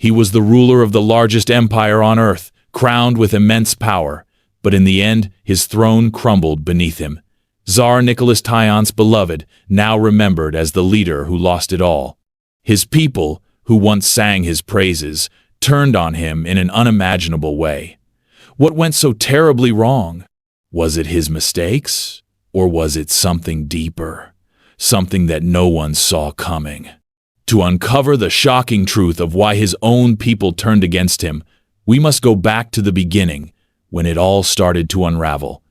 He was the ruler of the largest empire on earth, crowned with immense power, but in the end, his throne crumbled beneath him. Tsar Nicholas II, beloved, now remembered as the leader who lost it all. His people, who once sang his praises, turned on him in an unimaginable way. What went so terribly wrong? Was it his mistakes? Or was it something deeper? Something that no one saw coming? To uncover the shocking truth of why his own people turned against him, we must go back to the beginning, when it all started to unravel.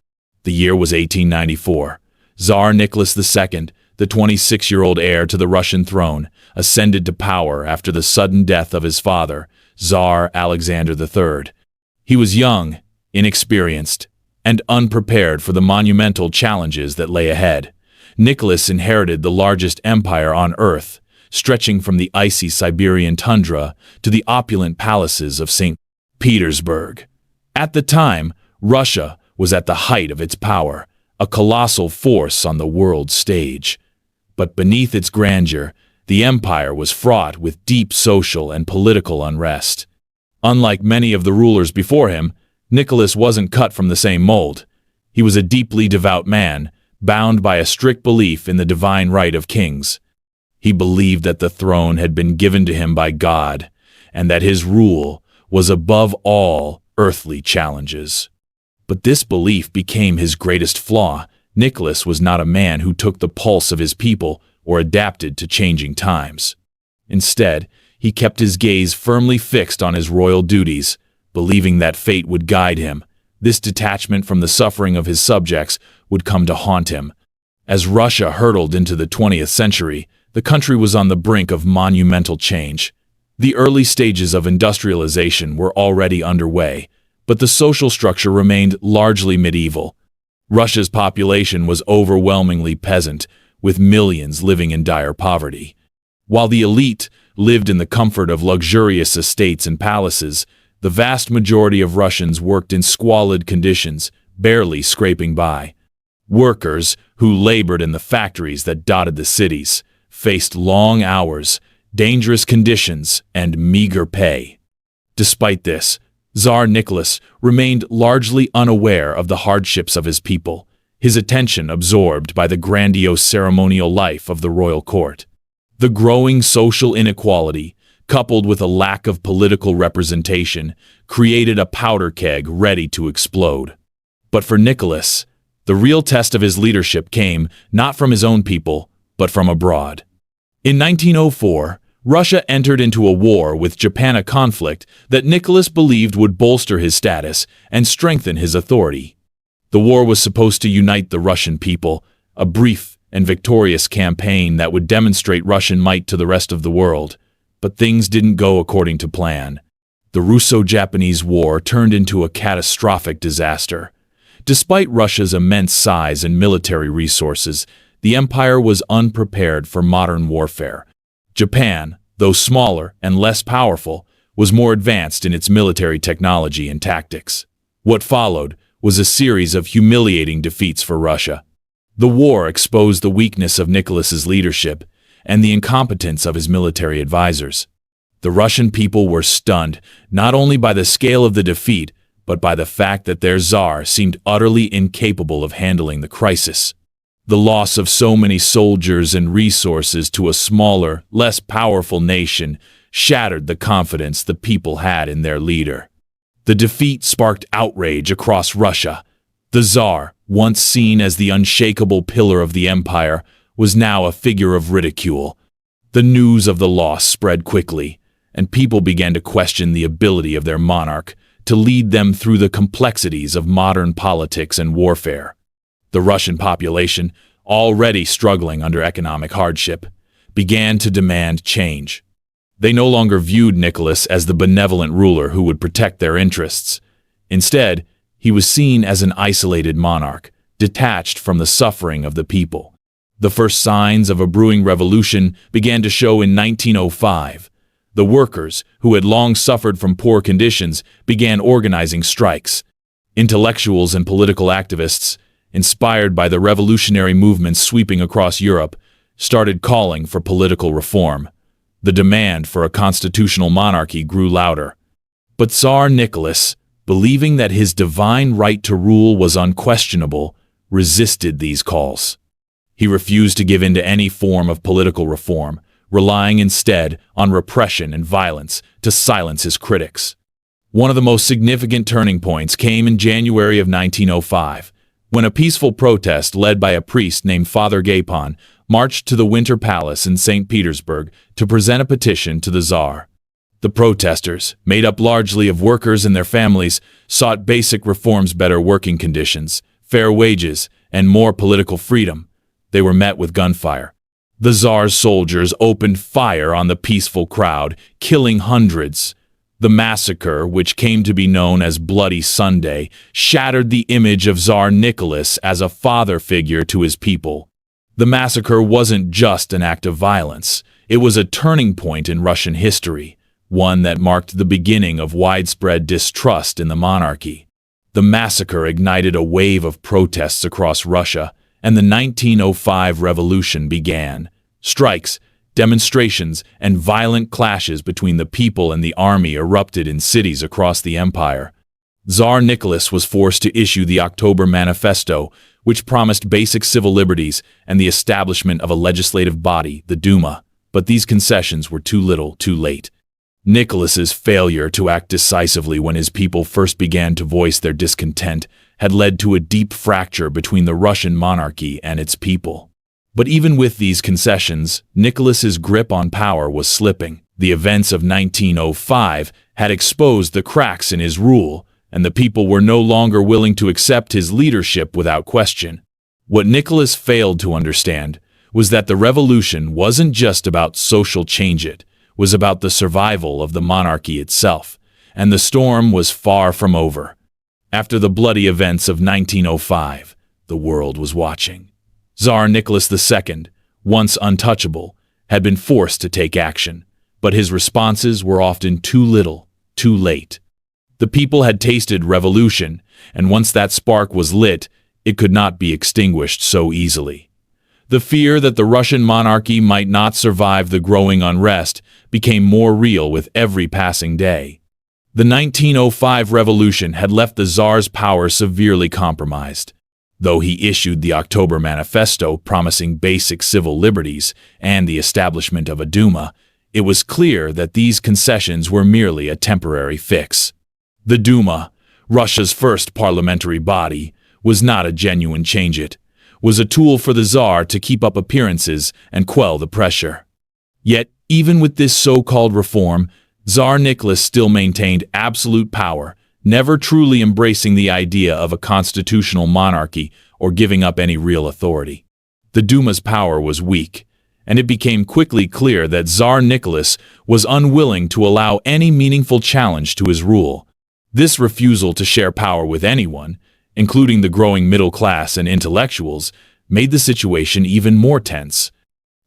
The year was 1894. Tsar Nicholas II, the 26-year-old heir to the Russian throne, ascended to power after the sudden death of his father, Tsar Alexander III. He was young, inexperienced, and unprepared for the monumental challenges that lay ahead. Nicholas inherited the largest empire on earth, stretching from the icy Siberian tundra to the opulent palaces of St. Petersburg. At the time, Russia was at the height of its power, a colossal force on the world stage. But beneath its grandeur, the empire was fraught with deep social and political unrest. Unlike many of the rulers before him, Nicholas wasn't cut from the same mold. He was a deeply devout man, bound by a strict belief in the divine right of kings. He believed that the throne had been given to him by God, and that his rule was above all earthly challenges. But this belief became his greatest flaw. Nicholas was not a man who took the pulse of his people or adapted to changing times. Instead, he kept his gaze firmly fixed on his royal duties, believing that fate would guide him. This detachment from the suffering of his subjects would come to haunt him. As Russia hurtled into the 20th century, the country was on the brink of monumental change. The early stages of industrialization were already underway, but the social structure remained largely medieval. Russia's population was overwhelmingly peasant, with millions living in dire poverty. While the elite lived in the comfort of luxurious estates and palaces, the vast majority of Russians worked in squalid conditions, barely scraping by. Workers, who labored in the factories that dotted the cities, faced long hours, dangerous conditions, and meager pay. Despite this, Tsar Nicholas remained largely unaware of the hardships of his people, his attention absorbed by the grandiose ceremonial life of the royal court. The growing social inequality, coupled with a lack of political representation, created a powder keg ready to explode. But for Nicholas, the real test of his leadership came not from his own people, but from abroad. In 1904, Russia entered into a war with Japan, a conflict that Nicholas believed would bolster his status and strengthen his authority. The war was supposed to unite the Russian people, a brief and victorious campaign that would demonstrate Russian might to the rest of the world. But things didn't go according to plan. The Russo-Japanese War turned into a catastrophic disaster. Despite Russia's immense size and military resources, the empire was unprepared for modern warfare. Japan, though smaller and less powerful, was more advanced in its military technology and tactics. What followed was a series of humiliating defeats for Russia. The war exposed the weakness of Nicholas's leadership and the incompetence of his military advisors. The Russian people were stunned not only by the scale of the defeat, but by the fact that their czar seemed utterly incapable of handling the crisis. The loss of so many soldiers and resources to a smaller, less powerful nation shattered the confidence the people had in their leader. The defeat sparked outrage across Russia. The czar, once seen as the unshakable pillar of the empire, was now a figure of ridicule. The news of the loss spread quickly, and people began to question the ability of their monarch to lead them through the complexities of modern politics and warfare. The Russian population, already struggling under economic hardship, began to demand change. They no longer viewed Nicholas as the benevolent ruler who would protect their interests. Instead, he was seen as an isolated monarch, detached from the suffering of the people. The first signs of a brewing revolution began to show in 1905. The workers, who had long suffered from poor conditions, began organizing strikes. Intellectuals and political activists, inspired by the revolutionary movements sweeping across Europe, started calling for political reform. The demand for a constitutional monarchy grew louder. But Tsar Nicholas, believing that his divine right to rule was unquestionable, resisted these calls. He refused to give in to any form of political reform, relying instead on repression and violence to silence his critics. One of the most significant turning points came in January of 1905, when a peaceful protest led by a priest named Father Gapon marched to the Winter Palace in St. Petersburg to present a petition to the Tsar. The protesters, made up largely of workers and their families, sought basic reforms: better working conditions, fair wages, and more political freedom. They were met with gunfire. The Tsar's soldiers opened fire on the peaceful crowd, killing hundreds. The massacre, which came to be known as Bloody Sunday, shattered the image of Tsar Nicholas as a father figure to his people. The massacre wasn't just an act of violence. It was a turning point in Russian history, one that marked the beginning of widespread distrust in the monarchy. The massacre ignited a wave of protests across Russia, and the 1905 revolution began. Strikes, demonstrations, and violent clashes between the people and the army erupted in cities across the empire. Tsar Nicholas was forced to issue the October Manifesto, which promised basic civil liberties and the establishment of a legislative body, the Duma. But these concessions were too little, too late. Nicholas's failure to act decisively when his people first began to voice their discontent had led to a deep fracture between the Russian monarchy and its people. But even with these concessions, Nicholas's grip on power was slipping. The events of 1905 had exposed the cracks in his rule, and the people were no longer willing to accept his leadership without question. What Nicholas failed to understand was that the revolution wasn't just about social change, it was about the survival of the monarchy itself, and the storm was far from over. After the bloody events of 1905, the world was watching. Tsar Nicholas II, once untouchable, had been forced to take action, but his responses were often too little, too late. The people had tasted revolution, and once that spark was lit, it could not be extinguished so easily. The fear that the Russian monarchy might not survive the growing unrest became more real with every passing day. The 1905 revolution had left the Tsar's power severely compromised. Though he issued the October Manifesto promising basic civil liberties and the establishment of a Duma, it was clear that these concessions were merely a temporary fix. The Duma, Russia's first parliamentary body, was not a genuine change. It was a tool for the Tsar to keep up appearances and quell the pressure. Yet, even with this so-called reform, Tsar Nicholas still maintained absolute power, never truly embracing the idea of a constitutional monarchy or giving up any real authority. The Duma's power was weak, and it became quickly clear that Tsar Nicholas was unwilling to allow any meaningful challenge to his rule. This refusal to share power with anyone, including the growing middle class and intellectuals, made the situation even more tense.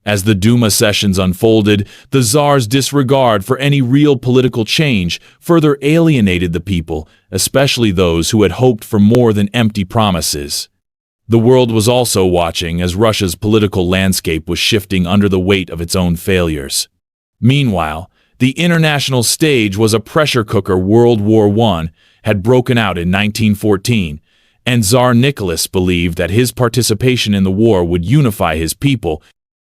As the Duma sessions unfolded, the Tsar's disregard for any real political change further alienated the people, especially those who had hoped for more than empty promises. The world was also watching as Russia's political landscape was shifting under the weight of its own failures. Meanwhile, the international stage was a pressure cooker. World War I had broken out in 1914, and Tsar Nicholas believed that his participation in the war would unify his people,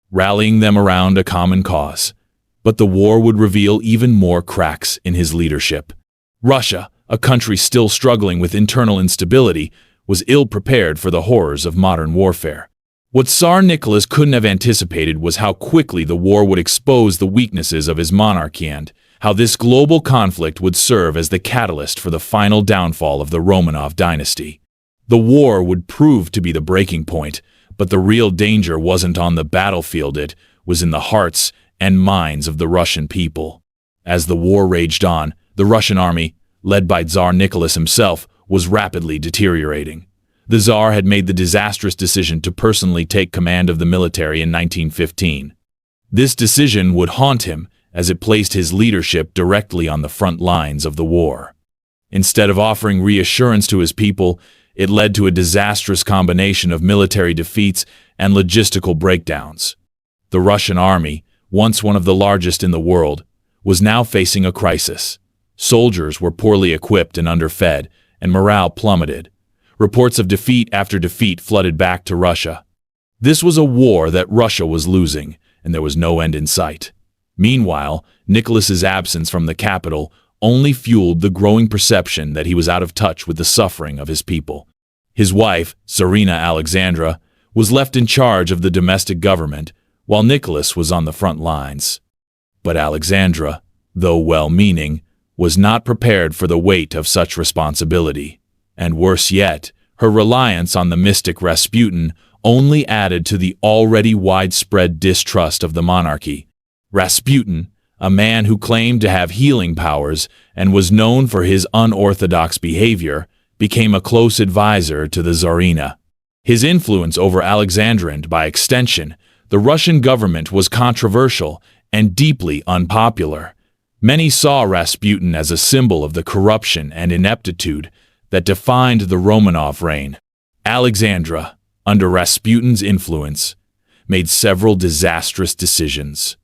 rallying them around a common cause. But the war would reveal even more cracks in his leadership. Russia, a country still struggling with internal instability, was ill-prepared for the horrors of modern warfare. What Tsar Nicholas couldn't have anticipated was how quickly the war would expose the weaknesses of his monarchy and how this global conflict would serve as the catalyst for the final downfall of the Romanov dynasty. The war would prove to be the breaking point, but the real danger wasn't on the battlefield, it was in the hearts and minds of the Russian people. As the war raged on, the Russian army, led by Tsar Nicholas himself, was rapidly deteriorating. The Tsar had made the disastrous decision to personally take command of the military in 1915. This decision would haunt him as it placed his leadership directly on the front lines of the war. Instead of offering reassurance to his people, it led to a disastrous combination of military defeats and logistical breakdowns. The Russian army, once one of the largest in the world, was now facing a crisis. Soldiers were poorly equipped and underfed, and morale plummeted. Reports of defeat after defeat flooded back to Russia. This was a war that Russia was losing, and there was no end in sight. Meanwhile, Nicholas's absence from the capital only fueled the growing perception that he was out of touch with the suffering of his people. His wife, Tsarina Alexandra, was left in charge of the domestic government, while Nicholas was on the front lines. But Alexandra, though well-meaning, was not prepared for the weight of such responsibility. And worse yet, her reliance on the mystic Rasputin only added to the already widespread distrust of the monarchy. Rasputin, a man who claimed to have healing powers and was known for his unorthodox behavior, became a close advisor to the Tsarina. His influence over Alexandra and, by extension, the Russian government was controversial and deeply unpopular. Many saw Rasputin as a symbol of the corruption and ineptitude that defined the Romanov reign. Alexandra, under Rasputin's influence, made several disastrous decisions.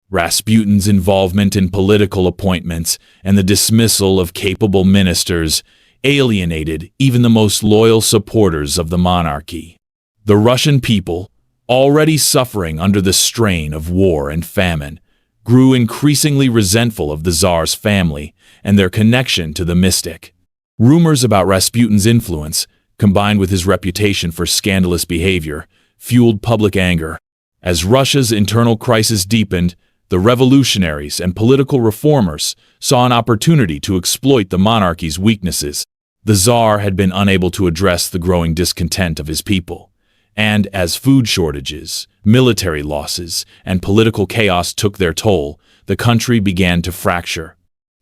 Rasputin's involvement in political appointments and the dismissal of capable ministers alienated even the most loyal supporters of the monarchy. The Russian people, already suffering under the strain of war and famine, grew increasingly resentful of the Tsar's family and their connection to the mystic. Rumors about Rasputin's influence, combined with his reputation for scandalous behavior, fueled public anger. As Russia's internal crisis deepened, the revolutionaries and political reformers saw an opportunity to exploit the monarchy's weaknesses. The Tsar had been unable to address the growing discontent of his people, and as food shortages, military losses, and political chaos took their toll, the country began to fracture.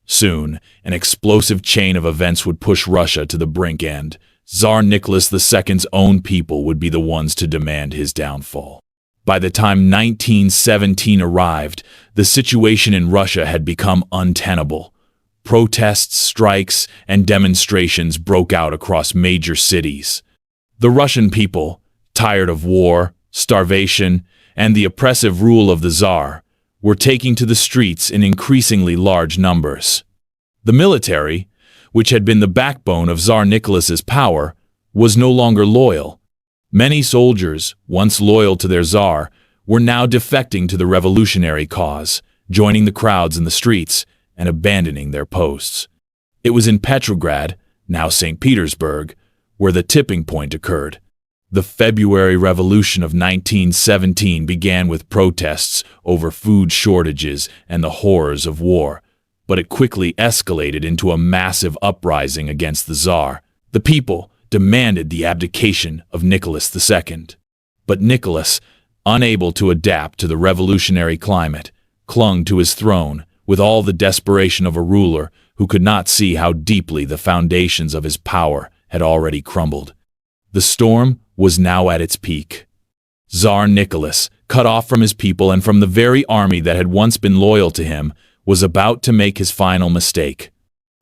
Soon, an explosive chain of events would push Russia to the brink, and Tsar Nicholas II's own people would be the ones to demand his downfall. By the time 1917 arrived, the situation in Russia had become untenable. Protests, strikes, and demonstrations broke out across major cities. The Russian people, tired of war, starvation, and the oppressive rule of the Tsar, were taking to the streets in increasingly large numbers. The military, which had been the backbone of Tsar Nicholas's power, was no longer loyal. Many soldiers, once loyal to their Tsar, were now defecting to the revolutionary cause, joining the crowds in the streets and abandoning their posts. It was in Petrograd, now St. Petersburg, where the tipping point occurred. The February Revolution of 1917 began with protests over food shortages and the horrors of war, but it quickly escalated into a massive uprising against the Tsar. The people demanded the abdication of Nicholas II. But Nicholas, unable to adapt to the revolutionary climate, clung to his throne with all the desperation of a ruler who could not see how deeply the foundations of his power had already crumbled. The storm was now at its peak. Tsar Nicholas, cut off from his people and from the very army that had once been loyal to him, was about to make his final mistake.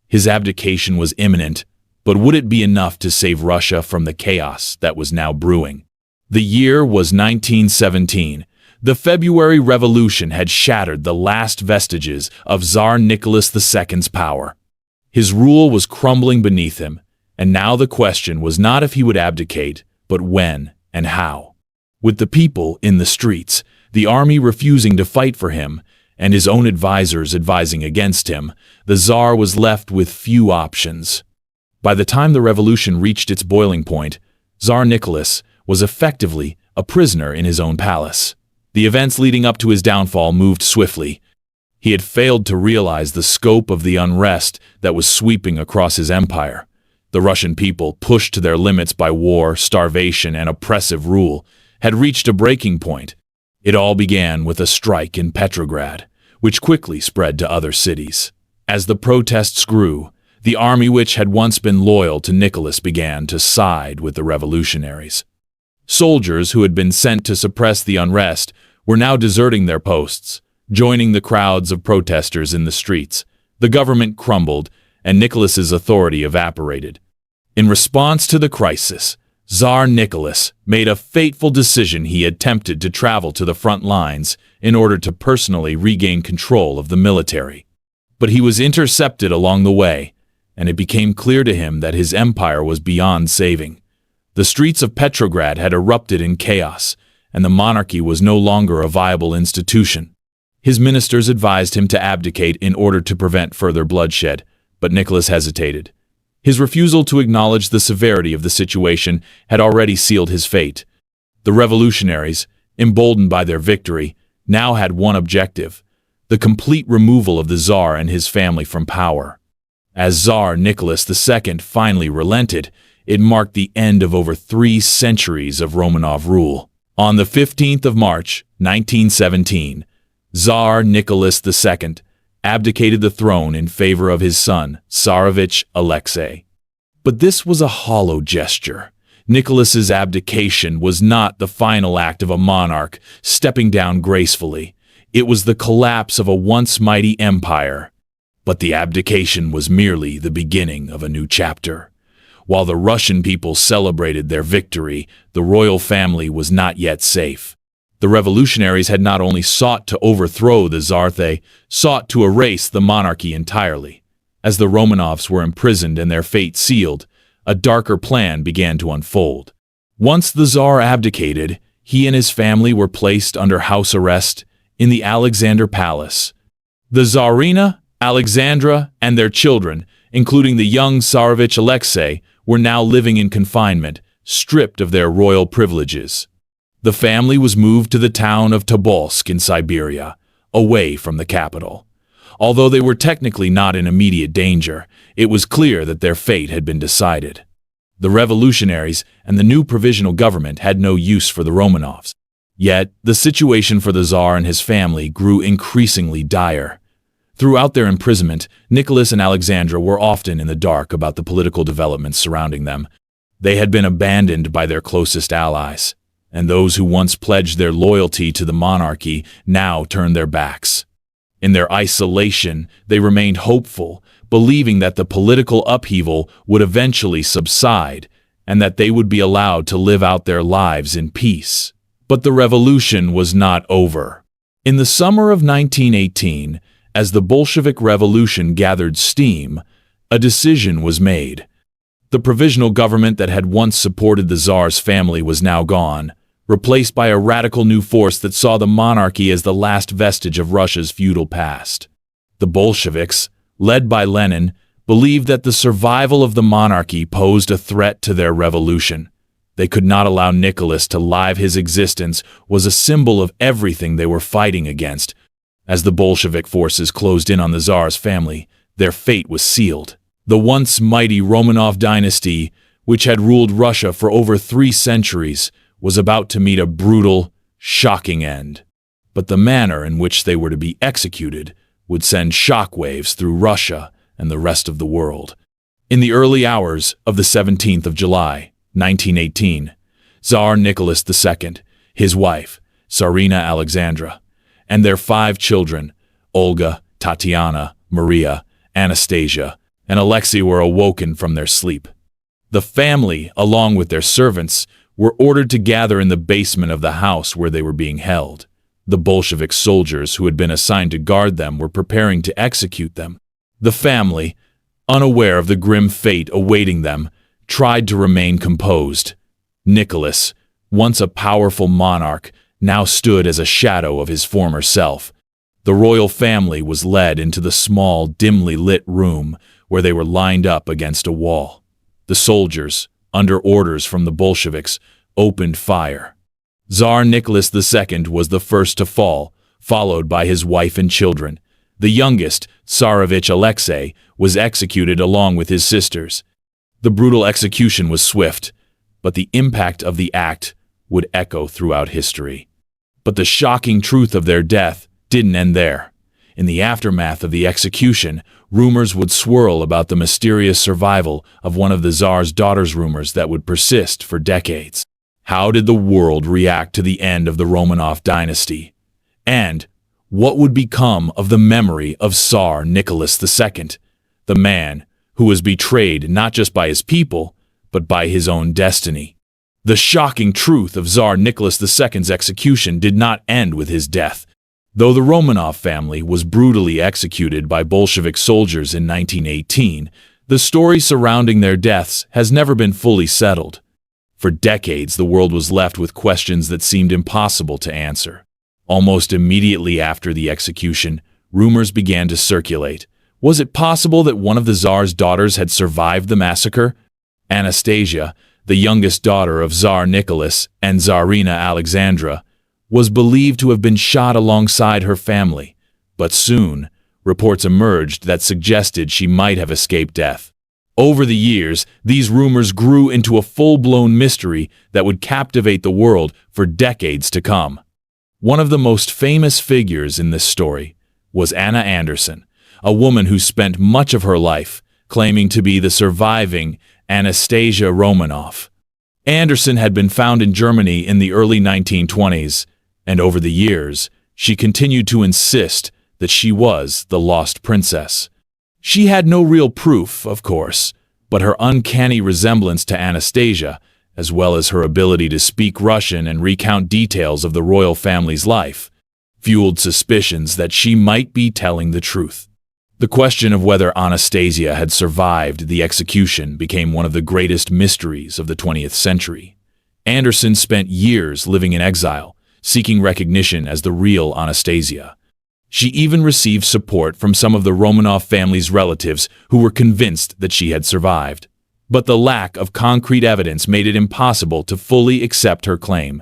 His abdication was imminent, but would it be enough to save Russia from the chaos that was now brewing? The year was 1917. The February Revolution had shattered the last vestiges of Tsar Nicholas II's power. His rule was crumbling beneath him, and now the question was not if he would abdicate, but when and how. With the people in the streets, the army refusing to fight for him, and his own advisors advising against him, the Tsar was left with few options. By the time the revolution reached its boiling point, Tsar Nicholas was effectively a prisoner in his own palace. The events leading up to his downfall moved swiftly. He had failed to realize the scope of the unrest that was sweeping across his empire. The Russian people, pushed to their limits by war, starvation, and oppressive rule, had reached a breaking point. It all began with a strike in Petrograd, which quickly spread to other cities. As the protests grew, the army which had once been loyal to Nicholas began to side with the revolutionaries. Soldiers who had been sent to suppress the unrest were now deserting their posts, joining the crowds of protesters in the streets. The government crumbled, and Nicholas's authority evaporated. In response to the crisis, Tsar Nicholas made a fateful decision. He attempted to travel to the front lines in order to personally regain control of the military. But he was intercepted along the way, and it became clear to him that his empire was beyond saving. The streets of Petrograd had erupted in chaos, and the monarchy was no longer a viable institution. His ministers advised him to abdicate in order to prevent further bloodshed, but Nicholas hesitated. His refusal to acknowledge the severity of the situation had already sealed his fate. The revolutionaries, emboldened by their victory, now had one objective: the complete removal of the Tsar and his family from power. As Tsar Nicholas II finally relented, it marked the end of over 3 centuries of Romanov rule. On the 15th of March, 1917, Tsar Nicholas II abdicated the throne in favor of his son, Tsarevich Alexei. But this was a hollow gesture. Nicholas's abdication was not the final act of a monarch stepping down gracefully. It was the collapse of a once mighty empire. But the abdication was merely the beginning of a new chapter. While the Russian people celebrated their victory, the royal family was not yet safe. The revolutionaries had not only sought to overthrow the Tsar, they sought to erase the monarchy entirely. As the Romanovs were imprisoned and their fate sealed, a darker plan began to unfold. Once the Tsar abdicated, he and his family were placed under house arrest in the Alexander Palace. The Tsarina, Alexandra, and their children, including the young Tsarevich Alexei, were now living in confinement, stripped of their royal privileges. The family was moved to the town of Tobolsk in Siberia, away from the capital. Although they were technically not in immediate danger, it was clear that their fate had been decided. The revolutionaries and the new provisional government had no use for the Romanovs. Yet, the situation for the Tsar and his family grew increasingly dire. Throughout their imprisonment, Nicholas and Alexandra were often in the dark about the political developments surrounding them. They had been abandoned by their closest allies, and those who once pledged their loyalty to the monarchy now turned their backs. In their isolation, they remained hopeful, believing that the political upheaval would eventually subside and that they would be allowed to live out their lives in peace. But the revolution was not over. In the summer of 1918, as the Bolshevik Revolution gathered steam, a decision was made. The provisional government that had once supported the Tsar's family was now gone, replaced by a radical new force that saw the monarchy as the last vestige of Russia's feudal past. The Bolsheviks, led by Lenin, believed that the survival of the monarchy posed a threat to their revolution. They could not allow Nicholas to live. His existence was a symbol of everything they were fighting against. As the Bolshevik forces closed in on the Tsar's family, their fate was sealed. The once mighty Romanov dynasty, which had ruled Russia for over 3 centuries, was about to meet a brutal, shocking end. But the manner in which they were to be executed would send shockwaves through Russia and the rest of the world. In the early hours of the 17th of July, 1918, Tsar Nicholas II, his wife, Tsarina Alexandra, and their 5 children, Olga, Tatiana, Maria, Anastasia, and Alexei, were awoken from their sleep. The family, along with their servants, were ordered to gather in the basement of the house where they were being held. The Bolshevik soldiers who had been assigned to guard them were preparing to execute them. The family, unaware of the grim fate awaiting them, tried to remain composed. Nicholas, once a powerful monarch, now stood as a shadow of his former self. The royal family was led into the small, dimly lit room where they were lined up against a wall. The soldiers, under orders from the Bolsheviks, opened fire. Tsar Nicholas II was the first to fall, followed by his wife and children. The youngest, Tsarevich Alexei, was executed along with his sisters. The brutal execution was swift, but the impact of the act would echo throughout history. But the shocking truth of their death didn't end there. In the aftermath of the execution, rumors would swirl about the mysterious survival of one of the Tsar's daughters, rumors that would persist for decades. How did the world react to the end of the Romanov dynasty? And what would become of the memory of Tsar Nicholas II, the man who was betrayed not just by his people, but by his own destiny? The shocking truth of Tsar Nicholas II's execution did not end with his death. Though the Romanov family was brutally executed by Bolshevik soldiers in 1918, the story surrounding their deaths has never been fully settled. For decades, the world was left with questions that seemed impossible to answer. Almost immediately after the execution, rumors began to circulate. Was it possible that one of the Tsar's daughters had survived the massacre? Anastasia, the youngest daughter of Tsar Nicholas and Tsarina Alexandra, was believed to have been shot alongside her family, but soon, reports emerged that suggested she might have escaped death. Over the years, these rumors grew into a full-blown mystery that would captivate the world for decades to come. One of the most famous figures in this story was Anna Anderson, a woman who spent much of her life claiming to be the surviving Anastasia Romanov. Anderson had been found in Germany in the early 1920s, and over the years, she continued to insist that she was the lost princess. She had no real proof, of course, but her uncanny resemblance to Anastasia, as well as her ability to speak Russian and recount details of the royal family's life, fueled suspicions that she might be telling the truth. The question of whether Anastasia had survived the execution became one of the greatest mysteries of the 20th century. Anderson spent years living in exile, seeking recognition as the real Anastasia. She even received support from some of the Romanov family's relatives who were convinced that she had survived. But the lack of concrete evidence made it impossible to fully accept her claim.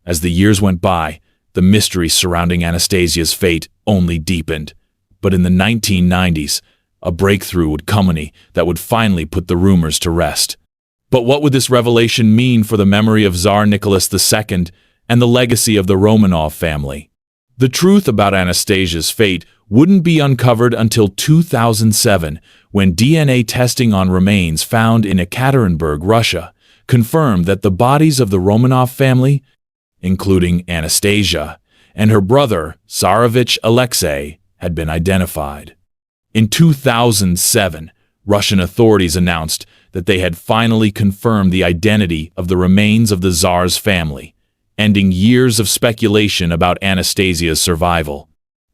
As the years went by, the mystery surrounding Anastasia's fate only deepened. But in the 1990s, a breakthrough would culminate that would finally put the rumors to rest. But what would this revelation mean for the memory of Tsar Nicholas II and the legacy of the Romanov family? The truth about Anastasia's fate wouldn't be uncovered until 2007, when DNA testing on remains found in Ekaterinburg, Russia, confirmed that the bodies of the Romanov family, including Anastasia and her brother Tsarevich Alexei, had been identified. In 2007, Russian authorities announced that they had finally confirmed the identity of the remains of the Tsar's family, ending years of speculation about Anastasia's survival.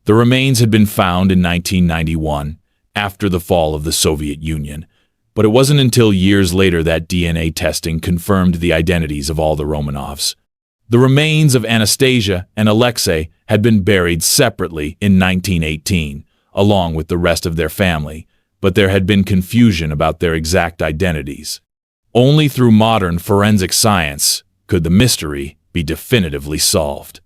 The remains had been found in 1991, after the fall of the Soviet Union, but it wasn't until years later that DNA testing confirmed the identities of all the Romanovs. The remains of Anastasia and Alexei had been buried separately in 1918, along with the rest of their family, but there had been confusion about their exact identities. Only through modern forensic science could the mystery be definitively solved.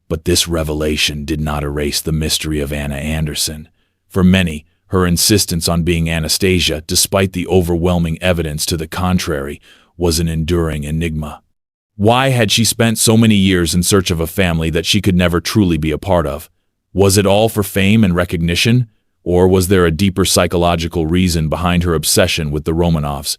But this revelation did not erase the mystery of Anna Anderson. For many, her insistence on being Anastasia, despite the overwhelming evidence to the contrary, was an enduring enigma. Why had she spent so many years in search of a family that she could never truly be a part of? Was it all for fame and recognition? Or was there a deeper psychological reason behind her obsession with the Romanovs?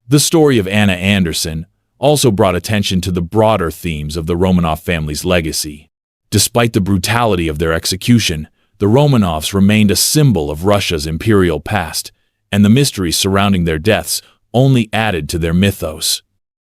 The story of Anna Anderson also brought attention to the broader themes of the Romanov family's legacy. Despite the brutality of their execution, the Romanovs remained a symbol of Russia's imperial past, and the mysteries surrounding their deaths only added to their mythos.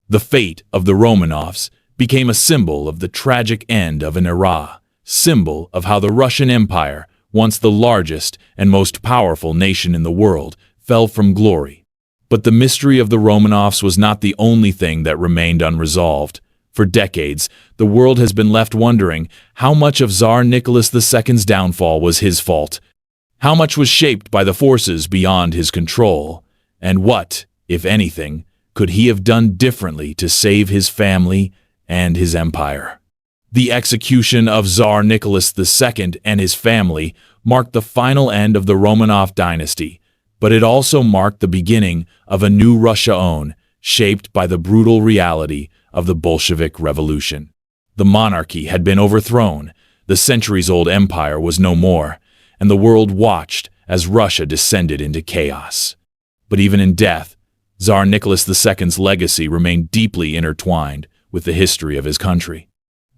The fate of the Romanovs became a symbol of the tragic end of an era, symbol of how the Russian Empire, once the largest and most powerful nation in the world, fell from glory. But the mystery of the Romanovs was not the only thing that remained unresolved. For decades, the world has been left wondering how much of Tsar Nicholas II's downfall was his fault, how much was shaped by the forces beyond his control, and what, if anything, could he have done differently to save his family and his empire? The execution of Tsar Nicholas II and his family marked the final end of the Romanov dynasty, but it also marked the beginning of a new Russia, shaped by the brutal reality of the Bolshevik Revolution. The monarchy had been overthrown, the centuries-old empire was no more, and the world watched as Russia descended into chaos. But even in death, Tsar Nicholas II's legacy remained deeply intertwined with the history of his country.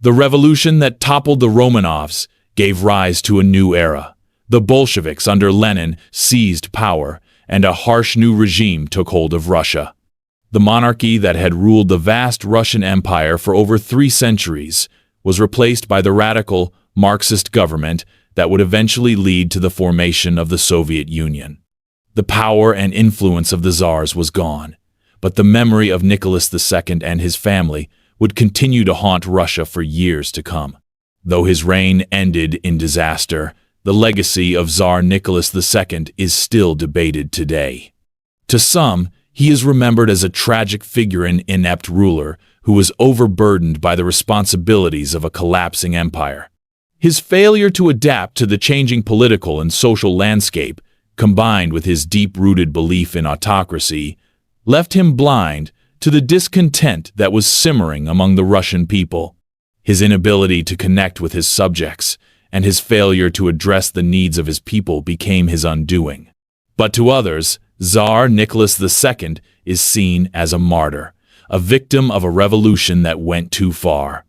The revolution that toppled the Romanovs gave rise to a new era. The Bolsheviks under Lenin seized power, and a harsh new regime took hold of Russia. The monarchy that had ruled the vast Russian Empire for over 3 centuries was replaced by the radical Marxist government that would eventually lead to the formation of the Soviet Union. The power and influence of the Tsars was gone, but the memory of Nicholas II and his family would continue to haunt Russia for years to come. Though his reign ended in disaster, the legacy of Tsar Nicholas II is still debated today. To some, he is remembered as a tragic figure and inept ruler who was overburdened by the responsibilities of a collapsing empire. His failure to adapt to the changing political and social landscape, combined with his deep-rooted belief in autocracy, left him blind to the discontent that was simmering among the Russian people. His inability to connect with his subjects and his failure to address the needs of his people became his undoing. But to others, Tsar Nicholas II is seen as a martyr, a victim of a revolution that went too far.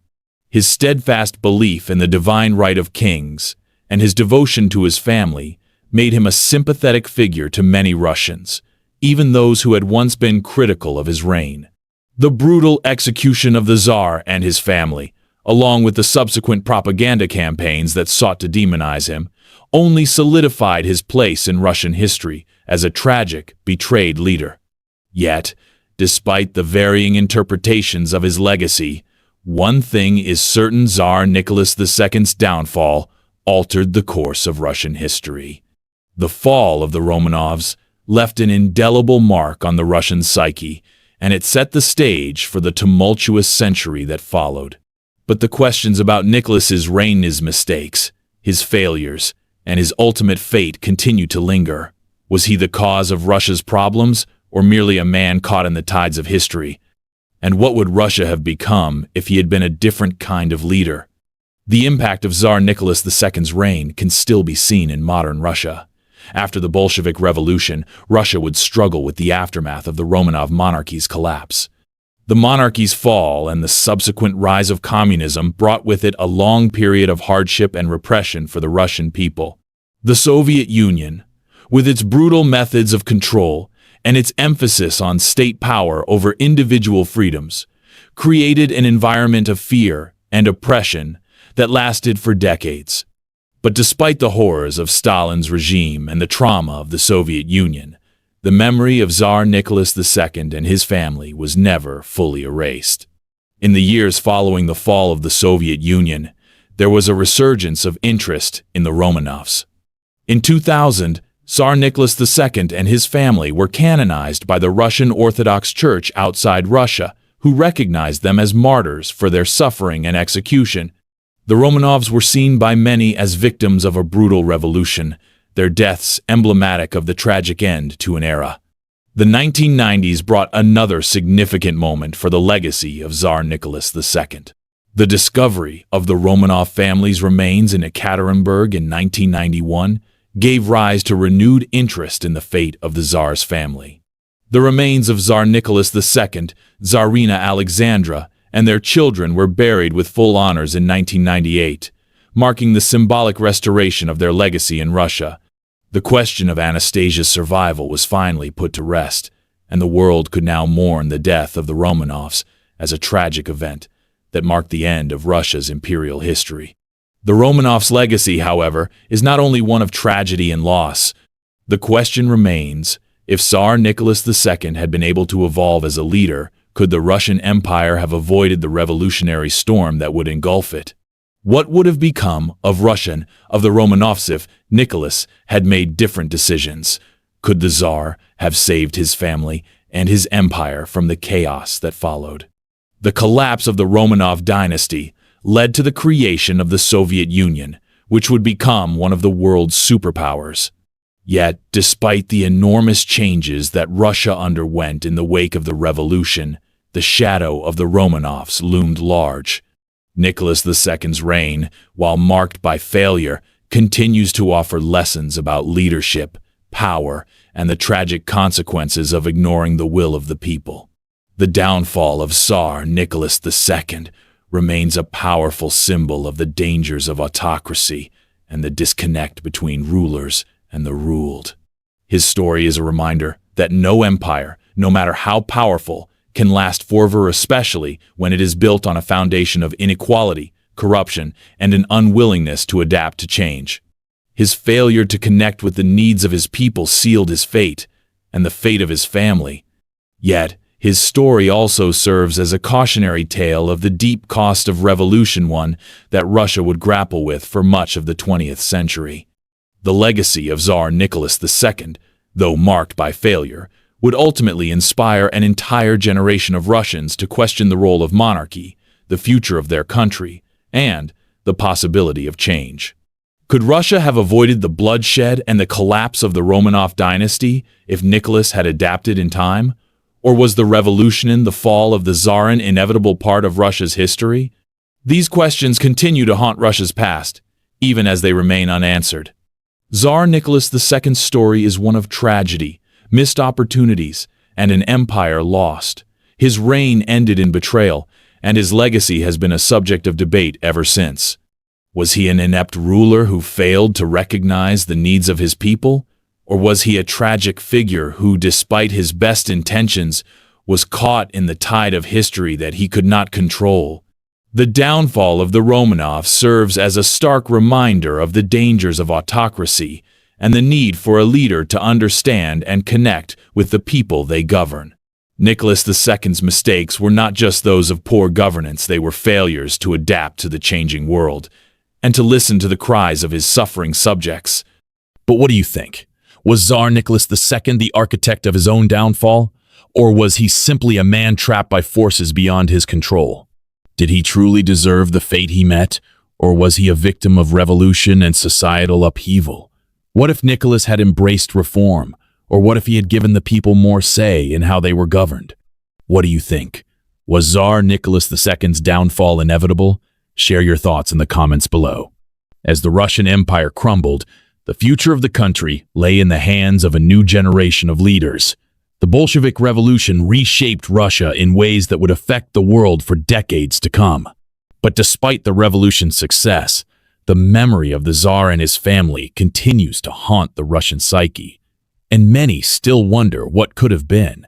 His steadfast belief in the divine right of kings and his devotion to his family made him a sympathetic figure to many Russians, even those who had once been critical of his reign. The brutal execution of the Tsar and his family, along with the subsequent propaganda campaigns that sought to demonize him, only solidified his place in Russian history as a tragic, betrayed leader. Yet, despite the varying interpretations of his legacy, one thing is certain: Tsar Nicholas II's downfall altered the course of Russian history. The fall of the Romanovs left an indelible mark on the Russian psyche, and it set the stage for the tumultuous century that followed. But the questions about Nicholas's reign, his mistakes, his failures, and his ultimate fate continue to linger. Was he the cause of Russia's problems, or merely a man caught in the tides of history? And what would Russia have become if he had been a different kind of leader? The impact of Tsar Nicholas II's reign can still be seen in modern Russia. After the Bolshevik Revolution, Russia would struggle with the aftermath of the Romanov monarchy's collapse. The monarchy's fall and the subsequent rise of communism brought with it a long period of hardship and repression for the Russian people. The Soviet Union, with its brutal methods of control and its emphasis on state power over individual freedoms, created an environment of fear and oppression that lasted for decades. But despite the horrors of Stalin's regime and the trauma of the Soviet Union, the memory of Tsar Nicholas II and his family was never fully erased. In the years following the fall of the Soviet Union, there was a resurgence of interest in the Romanovs. In 2000, Tsar Nicholas II and his family were canonized by the Russian Orthodox Church outside Russia, who recognized them as martyrs for their suffering and execution. The Romanovs were seen by many as victims of a brutal revolution, their deaths emblematic of the tragic end to an era. The 1990s brought another significant moment for the legacy of Tsar Nicholas II. The discovery of the Romanov family's remains in Ekaterinburg in 1991 gave rise to renewed interest in the fate of the Tsar's family. The remains of Tsar Nicholas II, Tsarina Alexandra, and their children were buried with full honors in 1998, marking the symbolic restoration of their legacy in Russia. The question of Anastasia's survival was finally put to rest, and the world could now mourn the death of the Romanovs as a tragic event that marked the end of Russia's imperial history. The Romanovs' legacy, however, is not only one of tragedy and loss. The question remains, if Tsar Nicholas II had been able to evolve as a leader, could the Russian Empire have avoided the revolutionary storm that would engulf it? What would have become of the Romanovs if Nicholas had made different decisions? Could the Tsar have saved his family and his empire from the chaos that followed? The collapse of the Romanov dynasty led to the creation of the Soviet Union, which would become one of the world's superpowers. Yet, despite the enormous changes that Russia underwent in the wake of the revolution, the shadow of the Romanovs loomed large. Nicholas II's reign, while marked by failure, continues to offer lessons about leadership, power, and the tragic consequences of ignoring the will of the people. The downfall of Tsar Nicholas II remains a powerful symbol of the dangers of autocracy and the disconnect between rulers and the ruled. His story is a reminder that no empire, no matter how powerful, can last forever, especially when it is built on a foundation of inequality, corruption, and an unwillingness to adapt to change. His failure to connect with the needs of his people sealed his fate, and the fate of his family. Yet, his story also serves as a cautionary tale of the deep cost of revolution, one that Russia would grapple with for much of the 20th century. The legacy of Tsar Nicholas II, though marked by failure, would ultimately inspire an entire generation of Russians to question the role of monarchy, the future of their country, and the possibility of change. Could Russia have avoided the bloodshed and the collapse of the Romanov dynasty if Nicholas had adapted in time? Or was the revolution and the fall of the Tsar an inevitable part of Russia's history? These questions continue to haunt Russia's past, even as they remain unanswered. Tsar Nicholas II's story is one of tragedy, missed opportunities, and an empire lost. His reign ended in betrayal, and his legacy has been a subject of debate ever since. Was he an inept ruler who failed to recognize the needs of his people? Or was he a tragic figure who, despite his best intentions, was caught in the tide of history that he could not control? The downfall of the Romanovs serves as a stark reminder of the dangers of autocracy and the need for a leader to understand and connect with the people they govern. Nicholas II's mistakes were not just those of poor governance, they were failures to adapt to the changing world and to listen to the cries of his suffering subjects. But what do you think? Was Tsar Nicholas II the architect of his own downfall, or was he simply a man trapped by forces beyond his control? Did he truly deserve the fate he met, or was he a victim of revolution and societal upheaval? What if Nicholas had embraced reform, or what if he had given the people more say in how they were governed? What do you think? Was Tsar Nicholas II's downfall inevitable? Share your thoughts in the comments below. As the Russian Empire crumbled, the future of the country lay in the hands of a new generation of leaders. The Bolshevik Revolution reshaped Russia in ways that would affect the world for decades to come. But despite the revolution's success, the memory of the Tsar and his family continues to haunt the Russian psyche, and many still wonder what could have been.